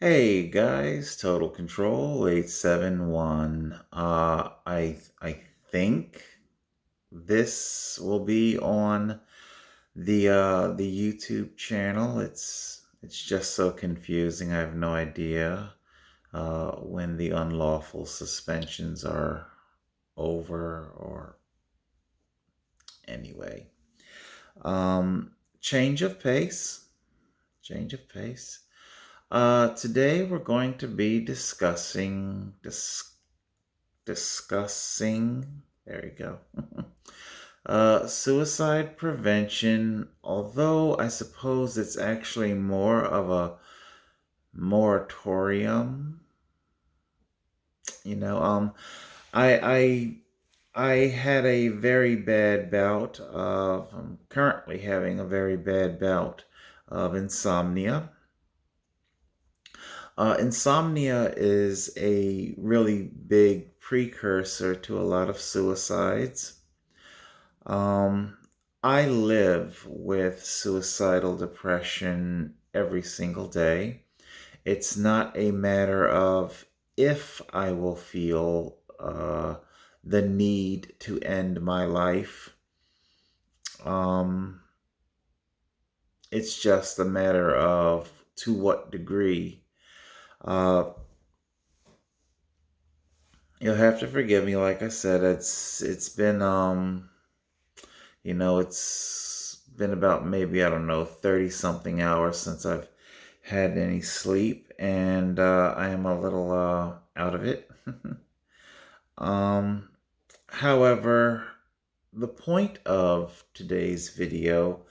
Hey guys, Total Control 871. I think this will be on the YouTube channel. It's just so confusing. I have no idea when the unlawful suspensions are over or anyway. Change of pace. Change of pace. Today we're going to be discussing, there you go, suicide prevention, although I suppose it's actually more of a moratorium. You know, I I had a very bad bout I'm currently having a very bad bout of insomnia. Insomnia is a really big precursor to a lot of suicides. Um, I live with suicidal depression every single day. It's not a matter of if I will feel the need to end my life. Um, it's just a matter of to what degree. Uh, You'll have to forgive me. Like I said, it's been it's been about maybe, I don't know, 30 something hours since I've had any sleep, and I am a little out of it. um However, the point of today's video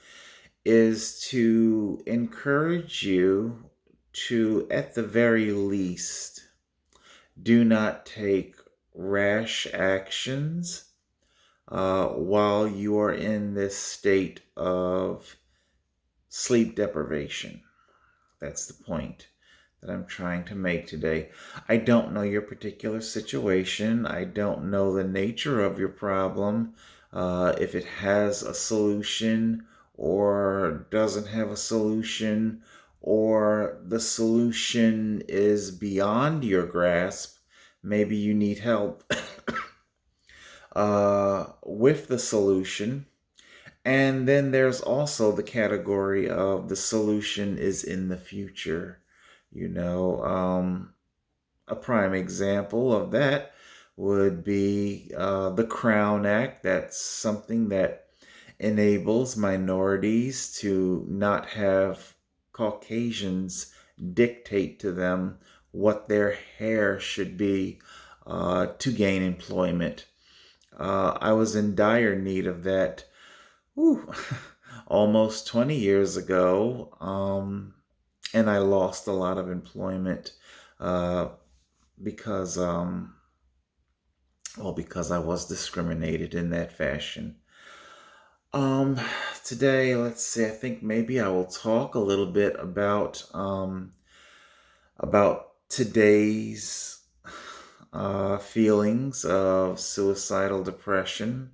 is to encourage you to, at the very least, do not take rash actions while you are in this state of sleep deprivation. That's the point that I'm trying to make today. I don't know your particular situation. I don't know the nature of your problem, if it has a solution or doesn't have a solution, or the solution is beyond your grasp. Maybe you need help with the solution. And then there's also the category of the solution is in the future. You know, a prime example of that would be the Crown Act. That's something that enables minorities to not have Caucasians dictate to them what their hair should be to gain employment. I was in dire need of that, whew, almost 20 years ago, and I lost a lot of employment uh, because, because I was discriminated in that fashion. Um, Today, let's see, I think maybe I will talk a little bit about today's feelings of suicidal depression.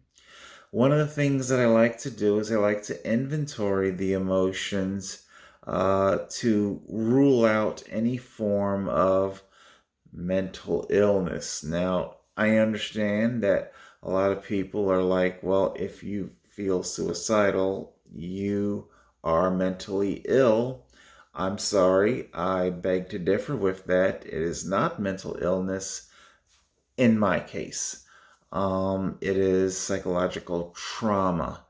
One of the things that I like to do is I like to inventory the emotions to rule out any form of mental illness. Now, I understand that a lot of people are like, well, if you feel suicidal, you are mentally ill. I'm sorry, I beg to differ with that. It is not mental illness in my case. It is psychological trauma.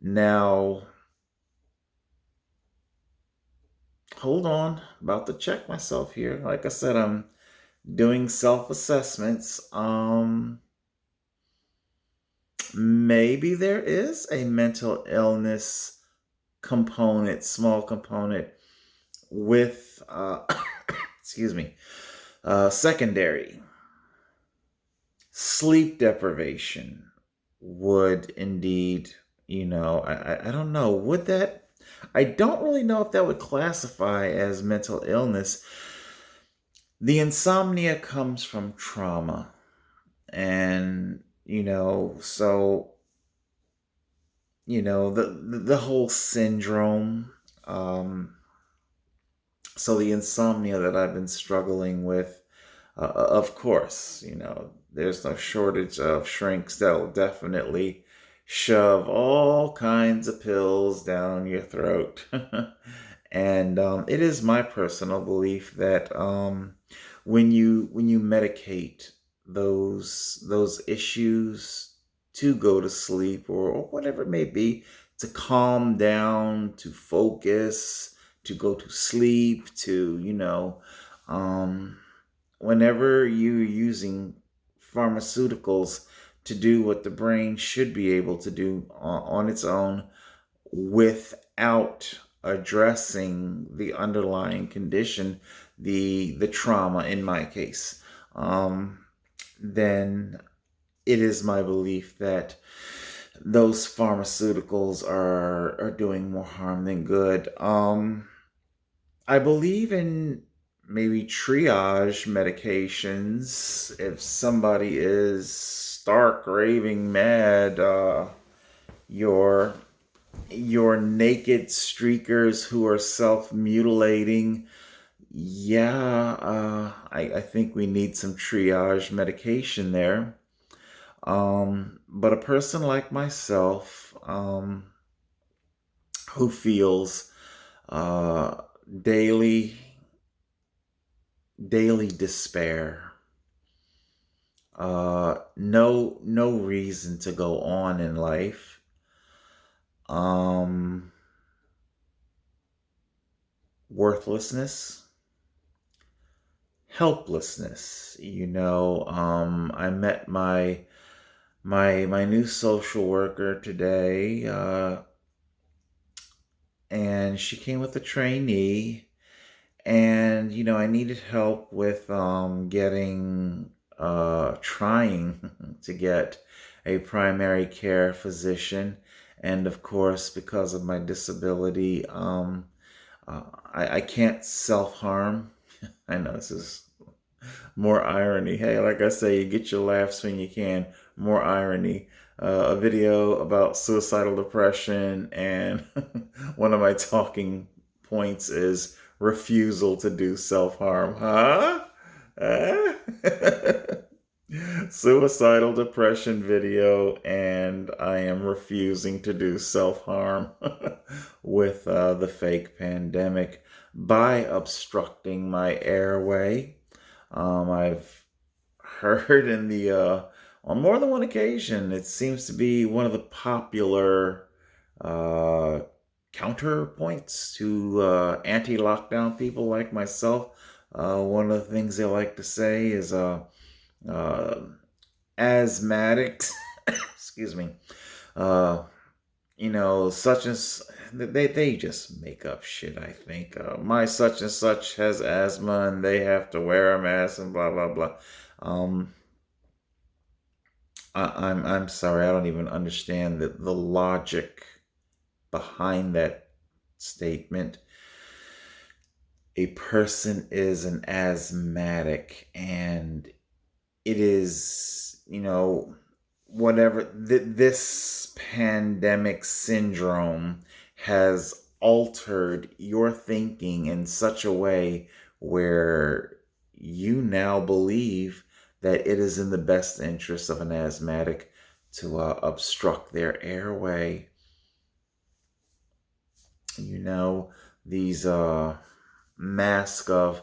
Now, hold on, about to check myself here. Like I said, I'm doing self-assessments. Maybe there is a mental illness component, small component with, excuse me, secondary sleep deprivation would indeed, I don't know, would that, I don't really know if that would classify as mental illness. The insomnia comes from trauma. And, so, the whole syndrome, um, So the insomnia that I've been struggling with, of course, there's no shortage of shrinks that will definitely shove all kinds of pills down your throat. And it is my personal belief that when you medicate those issues to go to sleep, or whatever it may be, to calm down, to focus, to go to sleep, to um, whenever you're using pharmaceuticals to do what the brain should be able to do on its own without addressing the underlying condition, the trauma in my case, um, then it is my belief that those pharmaceuticals are doing more harm than good. I believe in maybe triage medications if somebody is stark raving mad. Your naked streakers who are self-mutilating. Yeah, I think we need some triage medication there. But a person like myself, who feels uh, daily daily despair, no reason to go on in life, um, worthlessness, helplessness. I met my new social worker today, and she came with a trainee, and I needed help with getting trying to get a primary care physician, and of course, because of my disability, I can't self-harm. I know this is more irony. Hey, like I say, you get your laughs when you can. More irony. A video about suicidal depression, and one of my talking points is refusal to do self harm. Huh? Eh? Suicidal depression video, and I am refusing to do self harm with the fake pandemic by obstructing my airway. I've heard on more than one occasion, it seems to be one of the popular uh, counterpoints to anti-lockdown people like myself. One of the things they like to say is uh, asthmatics, excuse me, uh, such as they just make up shit. I think my such and such has asthma and they have to wear a mask and blah blah blah. Um, I'm sorry, I don't even understand the logic behind that statement. A person is an asthmatic, and it is, whatever this pandemic syndrome has altered your thinking in such a way where you now believe that it is in the best interest of an asthmatic to obstruct their airway. These masks of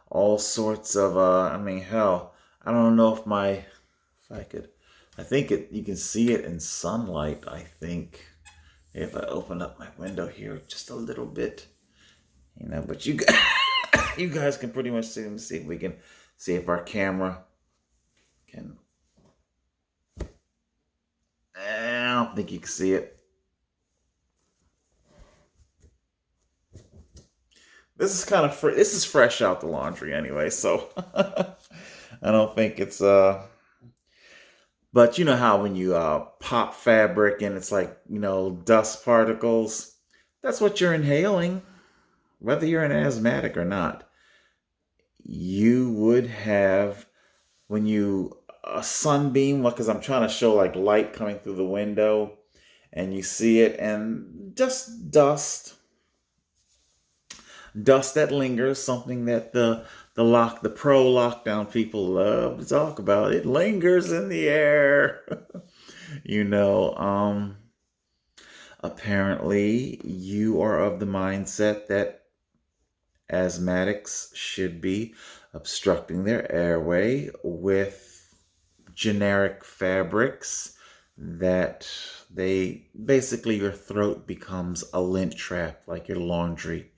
all sorts of I mean, hell, I don't know if I could, I think you can see it in sunlight. I think if I open up my window here just a little bit, but you guys, you guys can pretty much see them. See if we can see if our camera can. I don't think you can see it. This is kind of this is fresh out the laundry anyway, so I don't think it's but you know how when you pop fabric and it's like, dust particles, that's what you're inhaling, whether you're an asthmatic or not. You would have, when you, a sunbeam, because I'm trying to show like light coming through the window, and you see it, and just dust. dust that lingers, something that the pro lockdown people love to talk about. It lingers in the air. you know, um, Apparently you are of the mindset that asthmatics should be obstructing their airway with generic fabrics that they basically your throat becomes a lint trap, like your laundry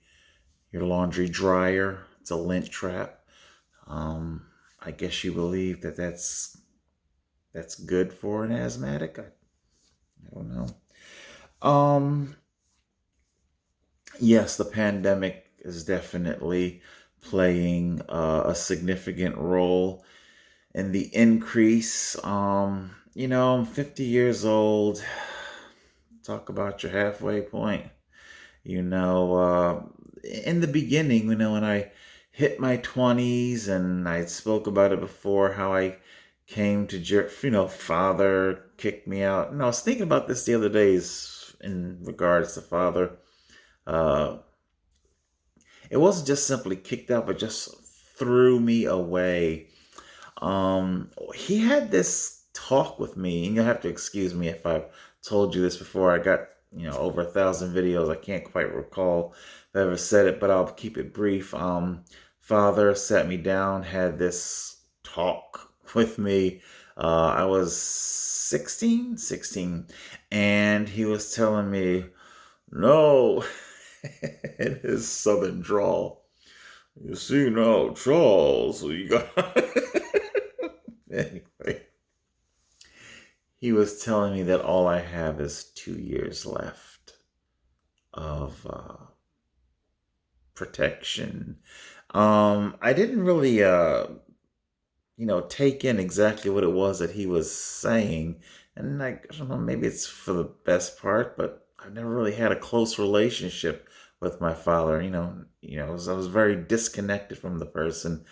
dryer. It's a lint trap. I guess you believe that that's good for an asthmatic. I don't know. Um, yes, the pandemic is definitely playing a significant role in the increase. I'm 50 years old. Talk about your halfway point. You know, in the beginning, when I hit my 20s, and I spoke about it before, how I came to, father kicked me out. And I was thinking about this the other days in regards to father. Uh, it wasn't just simply kicked out, but just threw me away. He had this talk with me, and you'll have to excuse me if I've told you this before. I got, over 1,000 videos. I can't quite recall if I ever said it, but I'll keep it brief. Father sat me down, had this talk with me. I was 16, and he was telling me, no, in his southern drawl. You see now, Charles, you got. Anyway, he was telling me that all I have is 2 years left of protection. I didn't really, take in exactly what it was that he was saying, and I don't know, maybe it's for the best part, but I've never really had a close relationship with my father. I was very disconnected from the person,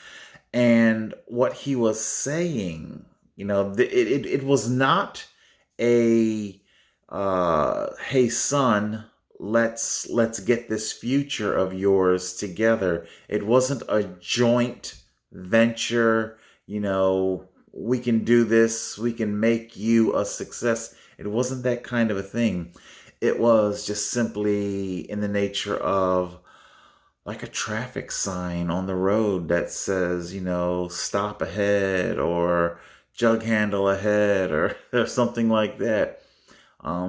and what he was saying, it was not a hey son, let's get this future of yours together. It wasn't a joint venture. We can do this, we can make you a success. It wasn't that kind of a thing. It was just simply in the nature of like a traffic sign on the road that says, stop ahead, or jug handle ahead, or something like that.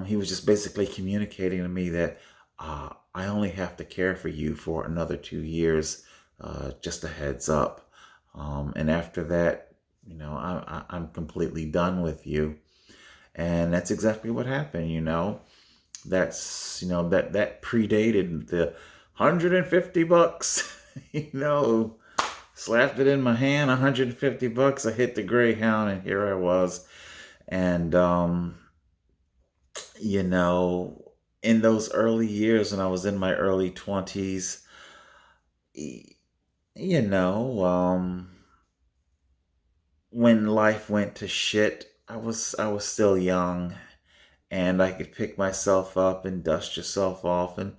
He was just basically communicating to me that I only have to care for you for another 2 years, just a heads up. And after that, I'm completely done with you. And that's exactly what happened. That predated the $150. Slapped it in my hand, $150. I hit the Greyhound, and here I was. And in those early years, when I was in my early 20s, you know when life went to shit, I was still young, and I could pick myself up and dust yourself off, and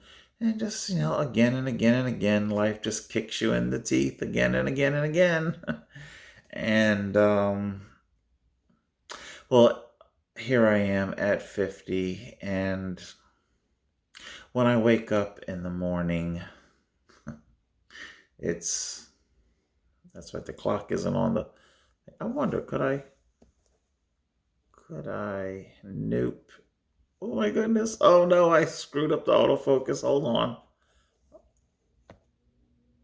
just, again and again and again, life just kicks you in the teeth again and again and again. And well, here I am at 50, and when I wake up in the morning, it's that's right, the clock isn't on the. I wonder, could I nope. Oh my goodness. Oh no, I screwed up the autofocus. Hold on.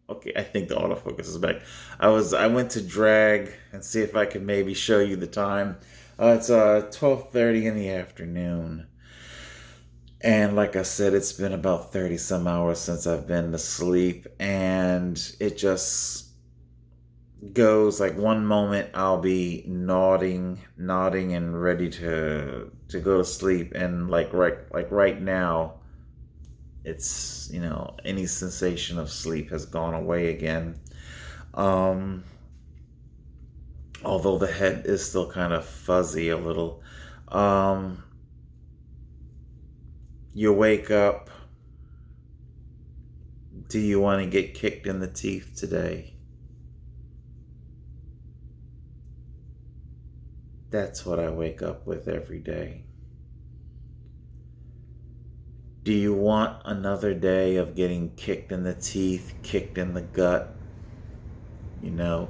Okay, I think the autofocus is back. I went to drag and see if I could maybe show you the time. It's 12:30 in the afternoon. And like I said, it's been about 30 some hours since I've been to sleep, and it just goes like one moment I'll be nodding and ready to go to sleep, and like right now, it's, any sensation of sleep has gone away again. Um Although the head is still kind of fuzzy a little. Um you wake up Do you want to get kicked in the teeth today? That's what I wake up with every day. Do you want another day of getting kicked in the teeth, kicked in the gut? You know,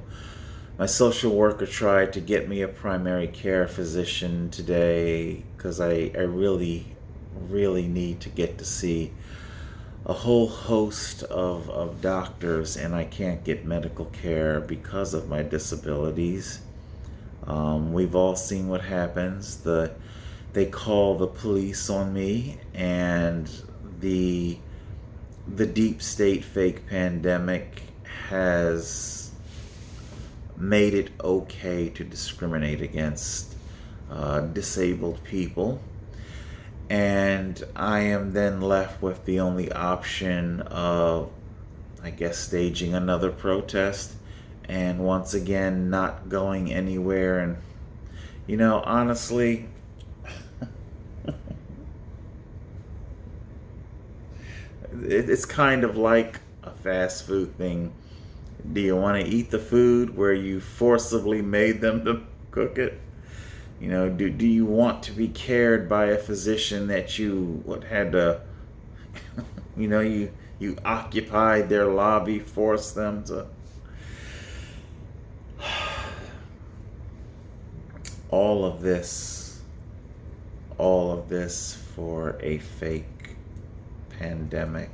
my social worker tried to get me a primary care physician today because I really need to get to see a whole host of doctors, and I can't get medical care because of my disabilities. We've all seen what happens. They call the police on me, and the deep state fake pandemic has made it okay to discriminate against disabled people. And I am then left with the only option of, I guess, staging another protest and once again not going anywhere. And, honestly, it's kind of like a fast food thing. Do you want to eat the food where you forcibly made them to cook it? Do you want to be cared by a physician that you had to, you occupied their lobby, forced them to? All of this for a fake pandemic.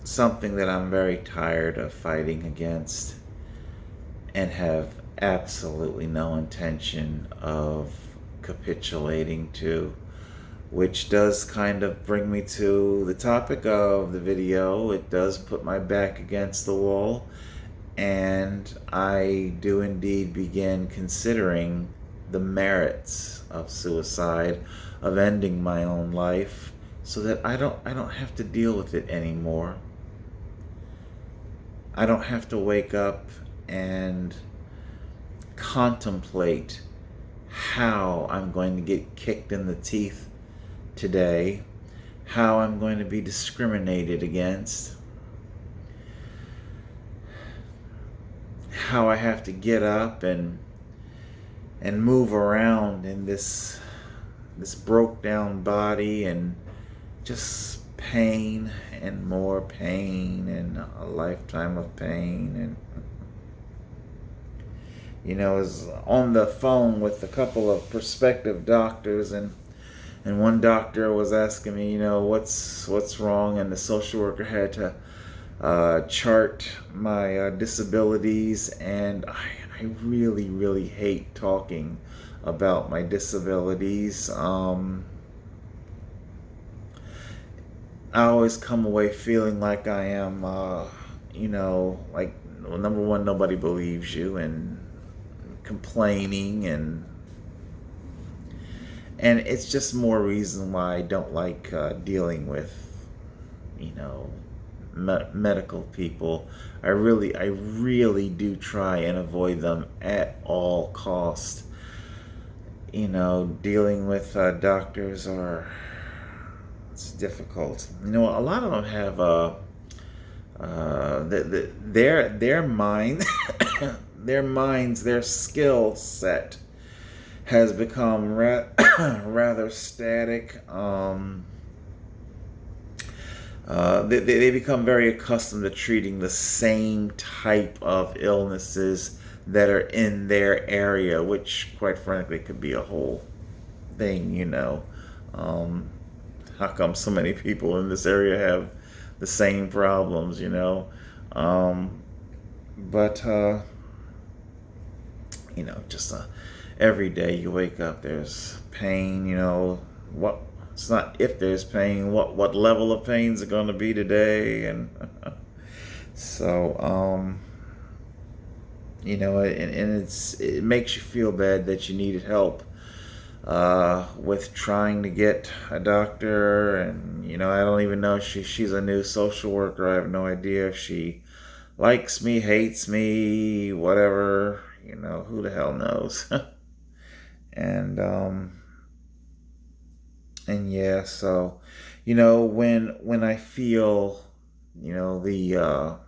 Something that I'm very tired of fighting against and have absolutely no intention of capitulating to, which does kind of bring me to the topic of the video. It does put my back against the wall, and I do indeed begin considering the merits of suicide, of ending my own life, so that I don't have to deal with it anymore. I don't have to wake up and contemplate how I'm going to get kicked in the teeth today, how I'm going to be discriminated against, how I have to get up and move around in this broke down body, and just pain and more pain and a lifetime of pain. And I was on the phone with a couple of prospective doctors, and one doctor was asking me, what's wrong, and the social worker had to chart my disabilities, and I really hate talking about my disabilities. I always come away feeling like I am, like, well, number one, nobody believes you, and complaining, and it's just more reason why I don't like dealing with, medical people. I really do try and avoid them at all cost. Dealing with doctors it's difficult. A lot of them have their mind, their skill set has become rather static. They become very accustomed to treating the same type of illnesses that are in their area, which, quite frankly, could be a whole thing. How come so many people in this area have the same problems? But just every day you wake up, there's pain. What it's not if there's pain, what level of pain is it going to be today? And so it makes you feel bad that you needed help with trying to get a doctor. And I don't even know if she's a new social worker. I have no idea if she likes me, hates me, whatever. Who the hell knows? And yeah, so when I feel, the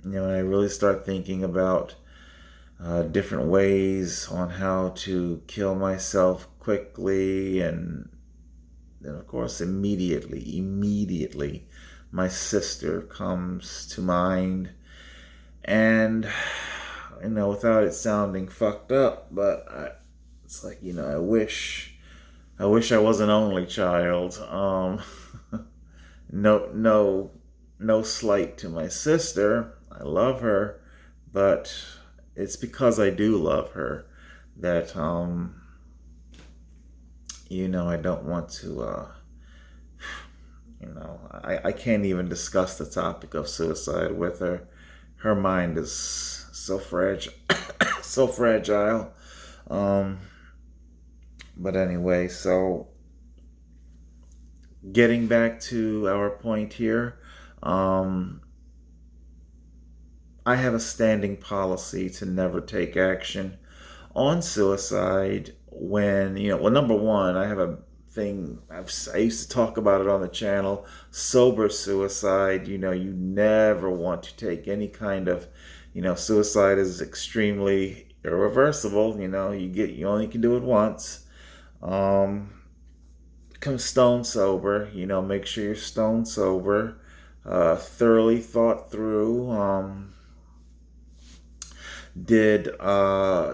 when I really start thinking about different ways on how to kill myself quickly, and then of course immediately my sister comes to mind. And without it sounding fucked up, but it's like, I wish I was an only child. No, no slight to my sister. I love her, but it's because I do love her that I don't want to. I can't even discuss the topic of suicide with her. Her mind is so fragile, so fragile. Um, but anyway, so getting back to our point here, um, I have a standing policy to never take action on suicide when, well, number one, I have a thing, I used to talk about it on the channel, sober suicide. You never want to take any kind of, suicide is extremely irreversible. You only can do it once. Come stone sober, make sure you're stone sober, thoroughly thought through. Did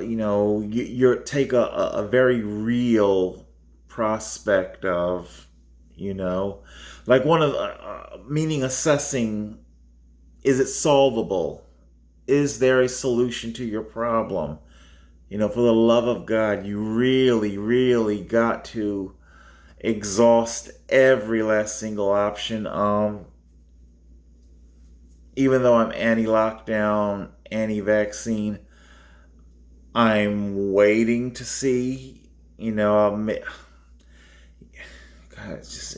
you take a very real prospect of, like one of meaning assessing, is it solvable? Is there a solution to your problem? For the love of God, you really got to exhaust every last single option. Even though I'm anti-lockdown, anti-vaccine, I'm waiting to see, God, it's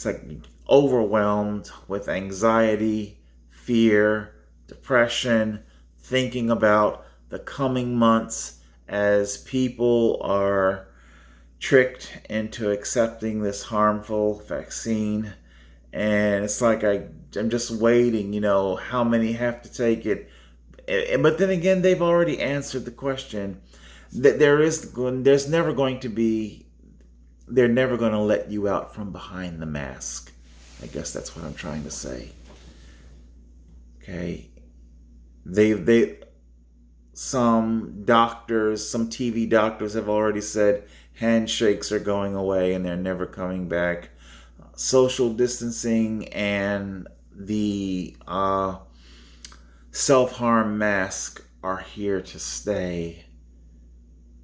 like overwhelmed with anxiety, fear, depression, thinking about the coming months as people are tricked into accepting this harmful vaccine. And it's like I'm just waiting, how many have to take it. But then again, they've already answered the question that there's never going to be, they're never going to let you out from behind the mask. I guess that's what I'm trying to say. Okay. Some doctors, some TV doctors have already said handshakes are going away and they're never coming back. Social distancing and the self-harm mask are here to stay.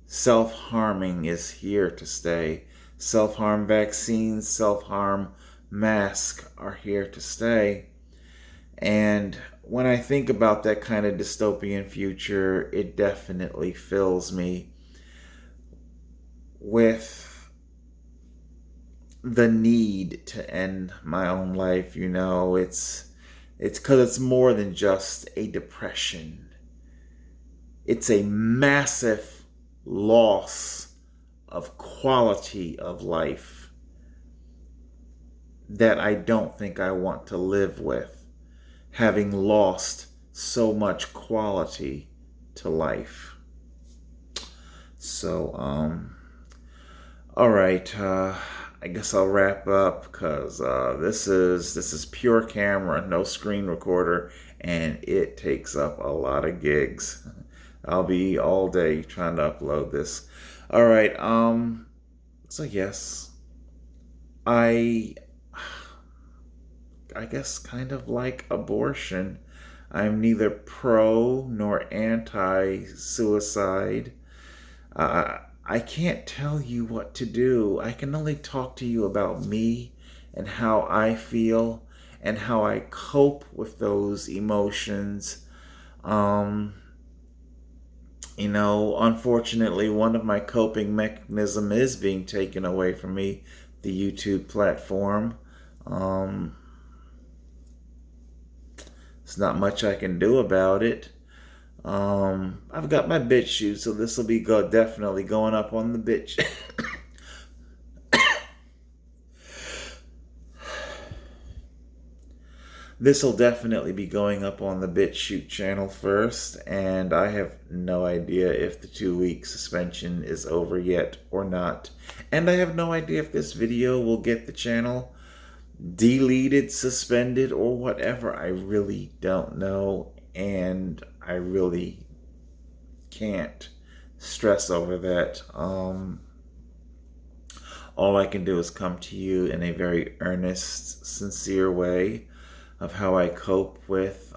Self-harming is here to stay. Self-harm vaccines, self-harm mask are here to stay. And when I think about that kind of dystopian future, it definitely fills me with the need to end my own life. It's because it's more than just a depression. It's a massive loss of quality of life that I don't think I want to live with, having lost so much quality to life. So, all right, I guess I'll wrap up because this is pure camera, no screen recorder, and it takes up a lot of gigs. I'll be all day trying to upload this. All right, so yes, I guess kind of like abortion. I'm neither pro nor anti-suicide. I can't tell you what to do. I can only talk to you about me and how I feel and how I cope with those emotions. Unfortunately, one of my coping mechanism is being taken away from me, the YouTube platform. There's not much I can do about it. I've got my bit shoot, so this will be definitely going up on the bit. This will definitely be going up on the BitChute channel first, and I have no idea if the 2-week suspension is over yet or not. And I have no idea if this video will get the channel deleted, suspended, or whatever. I really don't know, and I really can't stress over that. All I can do is come to you in a very earnest, sincere way of how I cope with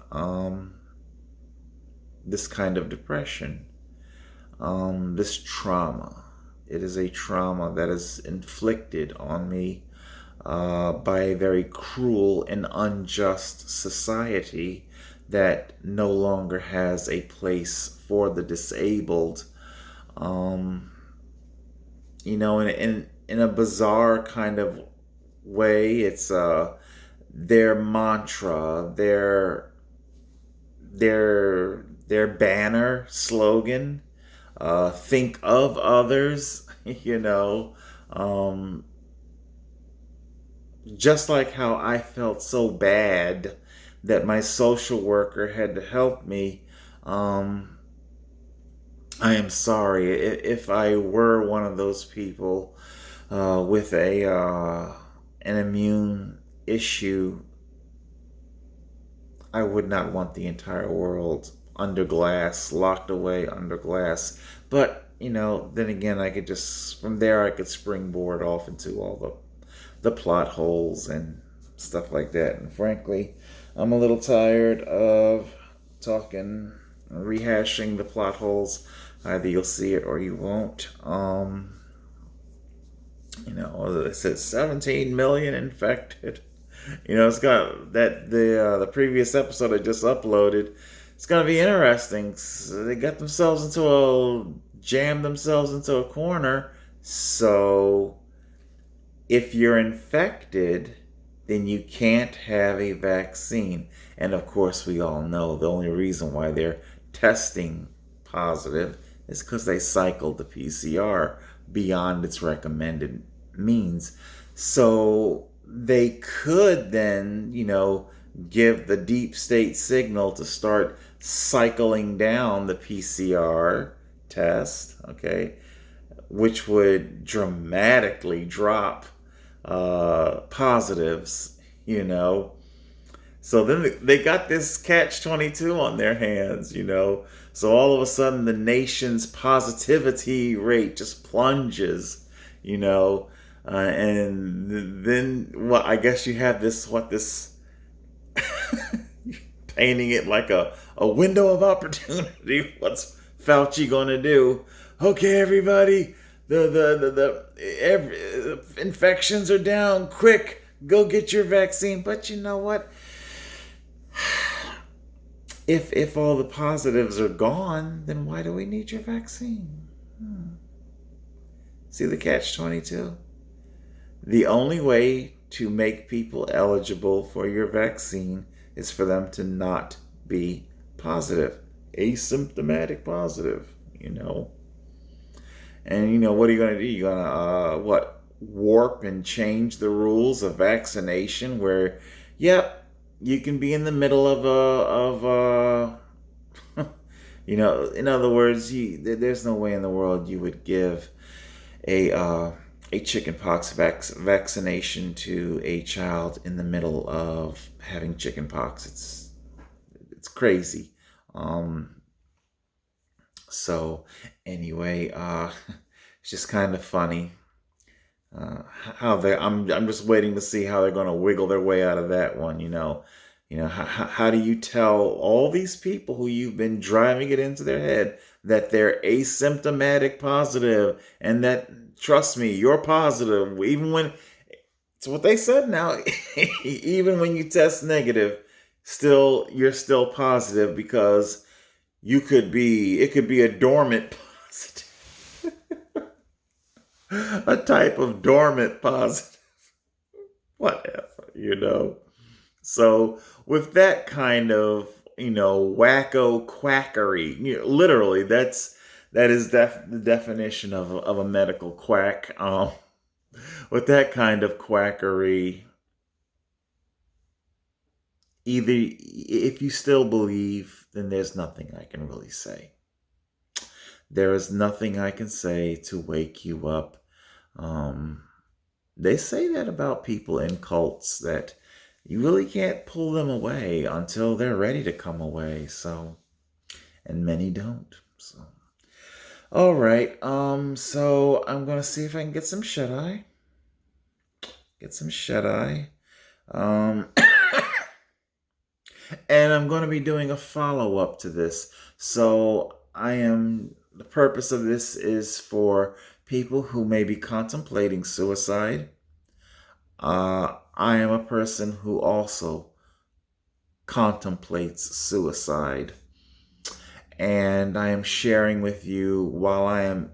this kind of depression, this trauma. It is a trauma that is inflicted on me by a very cruel and unjust society that no longer has a place for the disabled. You know, in a bizarre kind of way, it's their mantra, their banner slogan, think of others, you know. Just like how I felt so bad that my social worker had to help me, I am sorry if I were one of those people with an immune issue. I would not want the entire world under glass, locked away under glass. But, you know, then again, I could just, from there, I could springboard off into all the plot holes and stuff like that. And frankly, I'm a little tired of talking, rehashing the plot holes. Either you'll see it or you won't. You know, it says 17 million infected. You know, it's got that the previous episode I just uploaded. It's gonna be interesting. So they got themselves jammed themselves into a corner. So if you're infected, then you can't have a vaccine. And of course, we all know the only reason why they're testing positive is because they cycled the PCR beyond its recommended means. So they could then, you know, give the deep state signal to start cycling down the PCR test, okay, which would dramatically drop positives, you know. So then they got this catch-22 on their hands, you know. So all of a sudden the nation's positivity rate just plunges, you know. And then, well, I guess you have this painting it like a window of opportunity. What's Fauci gonna do? Okay, everybody, infections are down. Quick, go get your vaccine. But you know what? If all the positives are gone, then why do we need your vaccine? See the catch-22? The only way to make people eligible for your vaccine is for them to not be positive, asymptomatic positive, you know. And, you know, what are you going to do? You're going to, warp and change the rules of vaccination where, yep, you can be in the middle of you know, in other words, there's no way in the world you would give a chickenpox vaccination to a child in the middle of having chickenpox. It's crazy. So anyway, it's just kind of funny how I'm just waiting to see how they're going to wiggle their way out of that one. You know, how do you tell all these people who you've been driving it into their head that they're asymptomatic positive and that, trust me, you're positive, even when it's what they said now, even when you test negative, you're still positive because it could be a dormant positive, a type of dormant positive, whatever, you know. So with that kind of, wacko quackery. Literally, that is the definition of a medical quack. With that kind of quackery, either if you still believe, then there's nothing I can really say. There is nothing I can say to wake you up. Um, they say that about people in cults, that you really can't pull them away until they're ready to come away. So, and many don't. So, all right. So I'm gonna see if I can get some shut eye. Get some shut eye. Um, and I'm going to be doing a follow up to this. So the purpose of this is for people who may be contemplating suicide. I am a person who also contemplates suicide. And I am sharing with you while I am,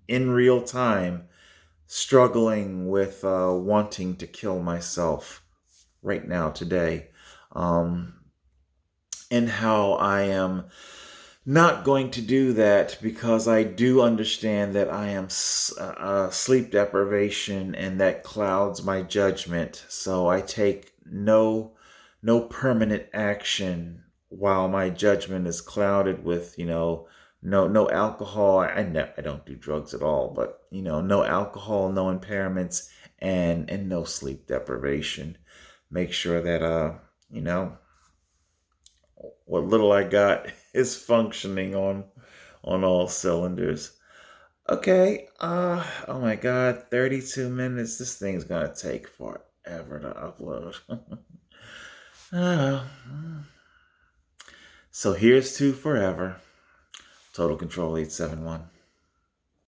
in real time, struggling with wanting to kill myself right now, today. Um, and how I am not going to do that, because I do understand that I am sleep deprivation, and that clouds my judgment. So I take no permanent action while my judgment is clouded with no alcohol. I don't do drugs at all, but no alcohol, no impairments, and no sleep deprivation. Make sure that you know what little I got is functioning on all cylinders. Okay. Oh my God, 32 minutes. This thing's gonna take forever to upload. uh, so here's to forever. Total Control 871.